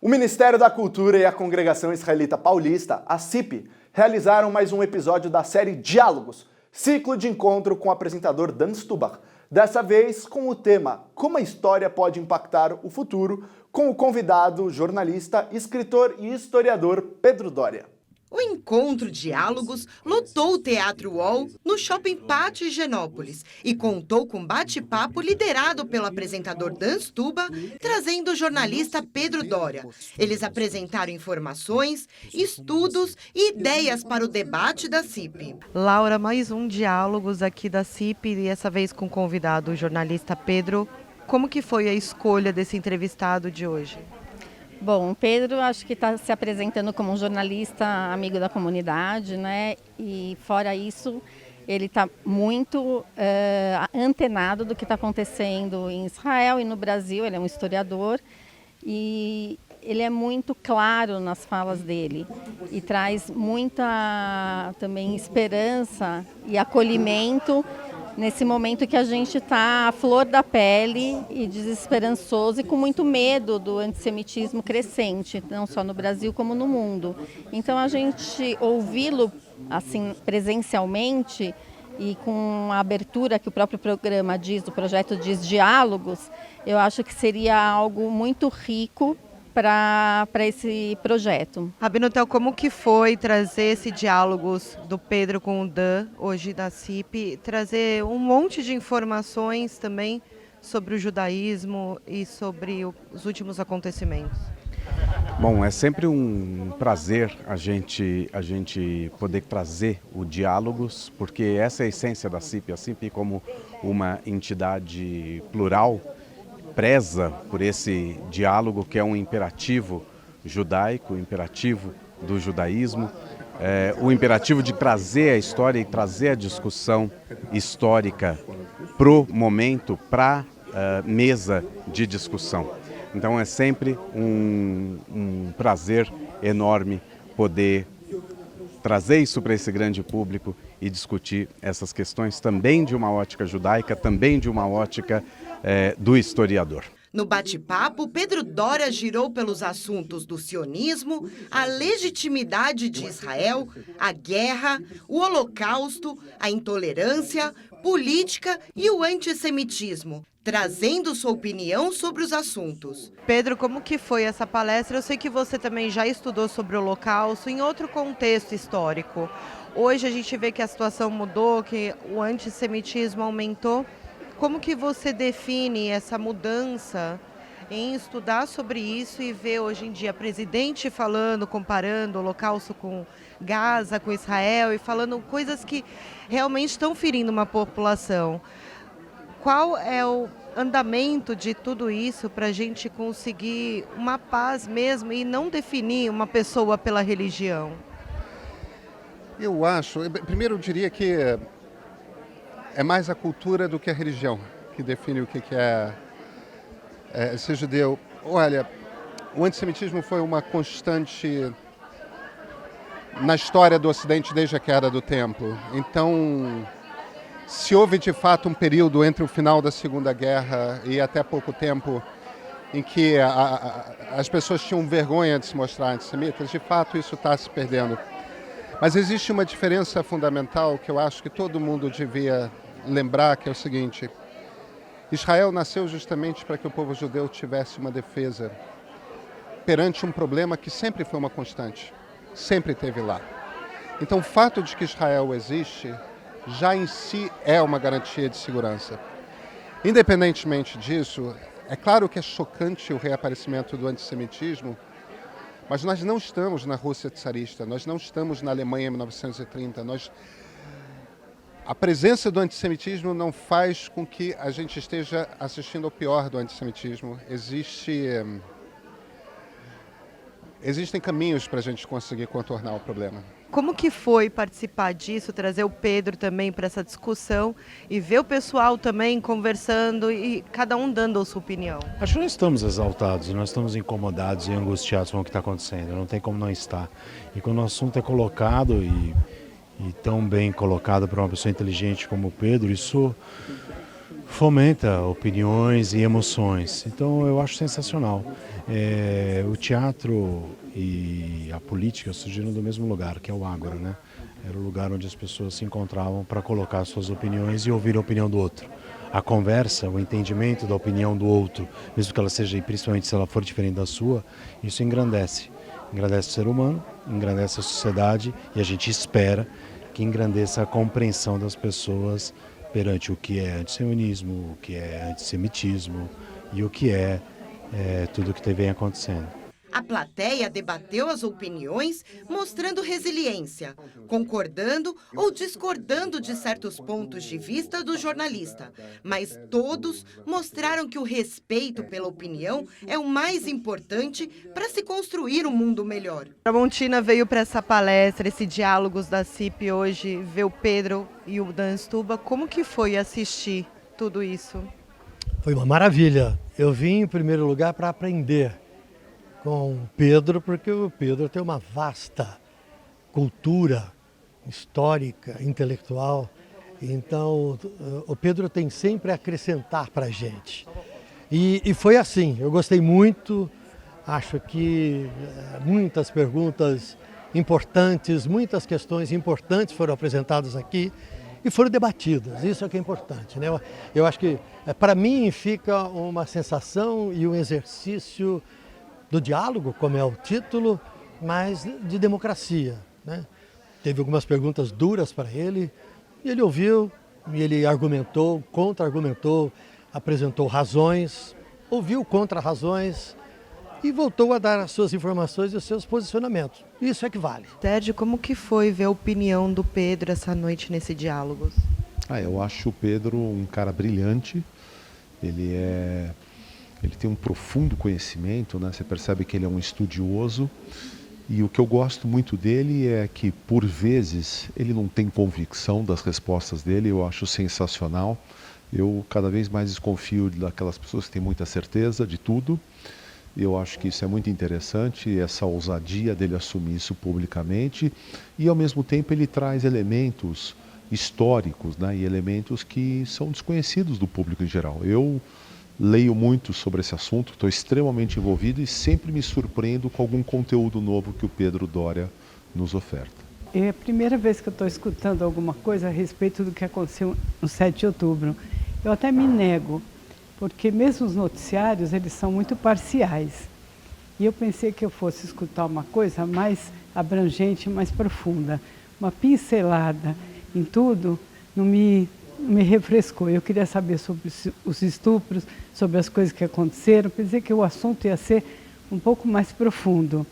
O Ministério da Cultura e a Congregação Israelita Paulista, a CIP, realizaram mais um episódio da série Diálogos, ciclo de encontro com o apresentador Dan Stubach. Dessa vez com o tema Como a História Pode Impactar o Futuro, com o convidado, jornalista, escritor e historiador Pedro Doria. O encontro Diálogos lotou o Teatro UOL no Shopping Pátio Higienópolis e contou com bate-papo liderado pelo apresentador Dan Stubach, trazendo o jornalista Pedro Doria. Eles apresentaram informações, estudos e ideias para o debate da CIP. Laura, mais um Diálogos aqui da CIP e essa vez com o convidado, o jornalista Pedro. Como que foi a escolha desse entrevistado de hoje? Bom, o Pedro acho que está se apresentando como um jornalista amigo da comunidade, né? E fora isso, ele está muito antenado do que está acontecendo em Israel e no Brasil. Ele é um historiador e ele é muito claro nas falas dele e traz muita também esperança e acolhimento nesse momento que a gente está à flor da pele e desesperançoso e com muito medo do antissemitismo crescente, não só no Brasil como no mundo. Então a gente ouvi-lo assim presencialmente e com a abertura que o próprio programa diz, o projeto diz Diálogos, eu acho que seria algo muito rico para esse projeto. Rabino, como que foi trazer esse Diálogos do Pedro com o Dan, hoje da CIP, trazer um monte de informações também sobre o judaísmo e sobre os últimos acontecimentos? Bom, é sempre um prazer a gente poder trazer o Diálogos, porque essa é a essência da CIP. A CIP, como uma entidade plural, preza por esse diálogo que é um imperativo judaico, o imperativo do judaísmo, o imperativo de trazer a história e trazer a discussão histórica pro momento, para mesa de discussão. Então é sempre um prazer enorme poder trazer isso para esse grande público e discutir essas questões também de uma ótica judaica, também de uma ótica do historiador. No bate-papo, Pedro Doria girou pelos assuntos do sionismo, a legitimidade de Israel, a guerra, o holocausto, a intolerância, política e o antissemitismo, trazendo sua opinião sobre os assuntos. Pedro, como que foi essa palestra? Eu sei que você também já estudou sobre o holocausto em outro contexto histórico. Hoje a gente vê que a situação mudou, que o antissemitismo aumentou. Como que você define essa mudança em estudar sobre isso e ver hoje em dia presidente falando, comparando o holocausto com Gaza, com Israel e falando coisas que realmente estão ferindo uma população? Qual é o andamento de tudo isso para a gente conseguir uma paz mesmo e não definir uma pessoa pela religião? Eu acho, primeiro eu diria que é mais a cultura do que a religião que define o que é ser judeu. Olha, o antissemitismo foi uma constante na história do Ocidente desde a queda do Templo. Então, se houve de fato um período entre o final da Segunda Guerra e até pouco tempo em que as pessoas tinham vergonha de se mostrar antissemitas, de fato isso está se perdendo. Mas existe uma diferença fundamental que eu acho que todo mundo devia lembrar, que é o seguinte: Israel nasceu justamente para que o povo judeu tivesse uma defesa perante um problema que sempre foi uma constante, sempre esteve lá. Então o fato de que Israel existe já em si é uma garantia de segurança. Independentemente disso, é claro que é chocante o reaparecimento do antissemitismo, mas nós não estamos na Rússia czarista, nós não estamos na Alemanha em 1930. A presença do antissemitismo não faz com que a gente esteja assistindo ao pior do antissemitismo. Existem caminhos para a gente conseguir contornar o problema. Como que foi participar disso, trazer o Pedro também para essa discussão e ver o pessoal também conversando e cada um dando a sua opinião? Acho que nós estamos exaltados, nós estamos incomodados e angustiados com o que está acontecendo, não tem como não estar. E quando o assunto é colocado e tão bem colocado por uma pessoa inteligente como o Pedro, isso fomenta opiniões e emoções. Então eu acho sensacional. O teatro e a política surgiram do mesmo lugar, que é o Ágora, né? Era o lugar onde as pessoas se encontravam para colocar suas opiniões e ouvir a opinião do outro. A conversa, o entendimento da opinião do outro, mesmo que ela seja, e principalmente se ela for diferente da sua, isso engrandece. Engrandece o ser humano, engrandece a sociedade e a gente espera que engrandeça a compreensão das pessoas perante o que é antissemitismo, o que é antissemitismo e o que é tudo o que vem acontecendo. A plateia debateu as opiniões, mostrando resiliência, concordando ou discordando de certos pontos de vista do jornalista. Mas todos mostraram que o respeito pela opinião é o mais importante para se construir um mundo melhor. Tramontina veio para essa palestra, esse Diálogos da CIP hoje, ver o Pedro e o Dan Stuba. Como que foi assistir tudo isso? Foi uma maravilha. Eu vim em primeiro lugar para aprender com o Pedro, porque o Pedro tem uma vasta cultura histórica, intelectual. Então, o Pedro tem sempre a acrescentar para a gente. E foi assim, eu gostei muito, acho que muitas perguntas importantes, muitas questões importantes foram apresentadas aqui e foram debatidas, isso é que é importante, né? Eu acho que, para mim, fica uma sensação e um exercício do diálogo, como é o título, mas de democracia, né? Teve algumas perguntas duras para ele, e ele ouviu, e ele argumentou, contra-argumentou, apresentou razões, ouviu contra-razões e voltou a dar as suas informações e os seus posicionamentos. Isso é que vale. Sérgio, como que foi ver a opinião do Pedro essa noite nesse Diálogos? Eu acho o Pedro um cara brilhante, ele tem um profundo conhecimento, né? Você percebe que ele é um estudioso, e o que eu gosto muito dele é que, por vezes, ele não tem convicção das respostas dele, eu acho sensacional. Eu cada vez mais desconfio daquelas pessoas que têm muita certeza de tudo. Eu acho que isso é muito interessante, essa ousadia dele assumir isso publicamente, e ao mesmo tempo ele traz elementos históricos, né? E elementos que são desconhecidos do público em geral. Eu leio muito sobre esse assunto, estou extremamente envolvido e sempre me surpreendo com algum conteúdo novo que o Pedro Doria nos oferta. É a primeira vez que eu estou escutando alguma coisa a respeito do que aconteceu no 7 de outubro. Eu até me nego, porque mesmo os noticiários, eles são muito parciais. E eu pensei que eu fosse escutar uma coisa mais abrangente, mais profunda. Uma pincelada em tudo não me refrescou. Eu queria saber sobre os estupros, sobre as coisas que aconteceram. Pensei que o assunto ia ser um pouco mais profundo.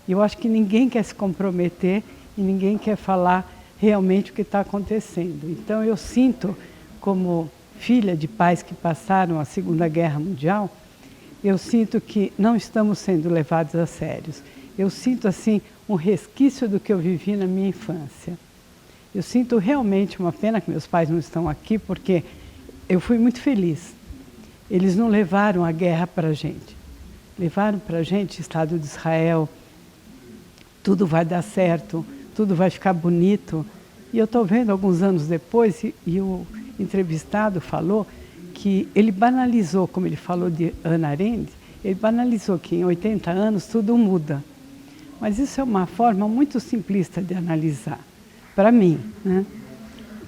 E eu acho que ninguém quer se comprometer e ninguém quer falar realmente o que está acontecendo. Então eu sinto, como filha de pais que passaram a Segunda Guerra Mundial, eu sinto que não estamos sendo levados a sério. Eu sinto assim um resquício do que eu vivi na minha infância. Eu sinto realmente uma pena que meus pais não estão aqui, porque eu fui muito feliz. Eles não levaram a guerra para a gente. Levaram para a gente Estado de Israel, tudo vai dar certo, tudo vai ficar bonito. E eu estou vendo alguns anos depois, e o entrevistado falou que ele banalizou, como ele falou de Hannah Arendt, ele banalizou que em 80 anos tudo muda. Mas isso é uma forma muito simplista de analisar. Para mim, né?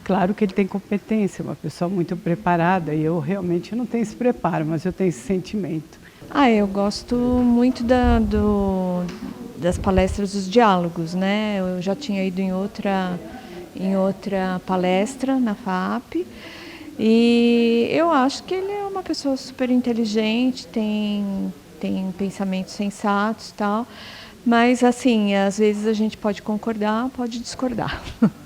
Claro que ele tem competência, uma pessoa muito preparada, e eu realmente não tenho esse preparo, mas eu tenho esse sentimento. Eu gosto muito das palestras dos diálogos, né? Eu já tinha ido em outra palestra na FAP, e eu acho que ele é uma pessoa super inteligente, tem pensamentos sensatos e tal. Mas, assim, às vezes a gente pode concordar, pode discordar.